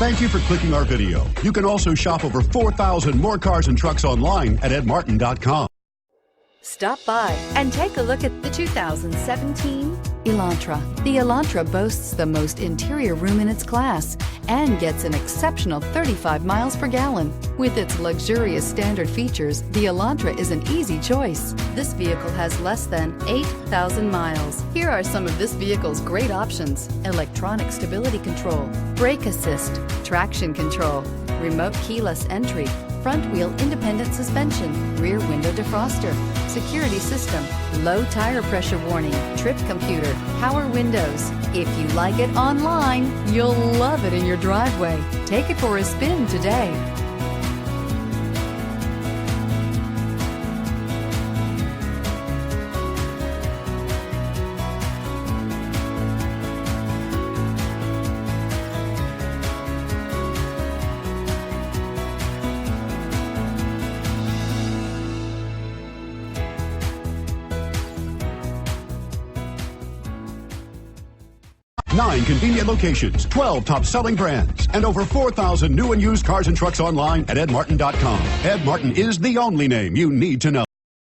Thank you for clicking our video. You can also shop over 4,000 more cars and trucks online at edmartin.com. Stop by and take a look at the 2017 Elantra. The Elantra boasts the most interior room in its class and gets an exceptional 35 miles per gallon. With its luxurious standard features, the Elantra is an easy choice. This vehicle has less than 8,000 miles. Here are some of this vehicle's great options: electronic stability control, brake assist, traction control, remote keyless entry, front wheel independent suspension, rear window defroster, security system, low tire pressure warning, trip computer, power windows. If you like it online, you'll love it in your driveway. Take it for a spin today. Nine convenient locations, 12 top-selling brands, and over 4,000 new and used cars and trucks online at edmartin.com. Ed Martin is the only name you need to know.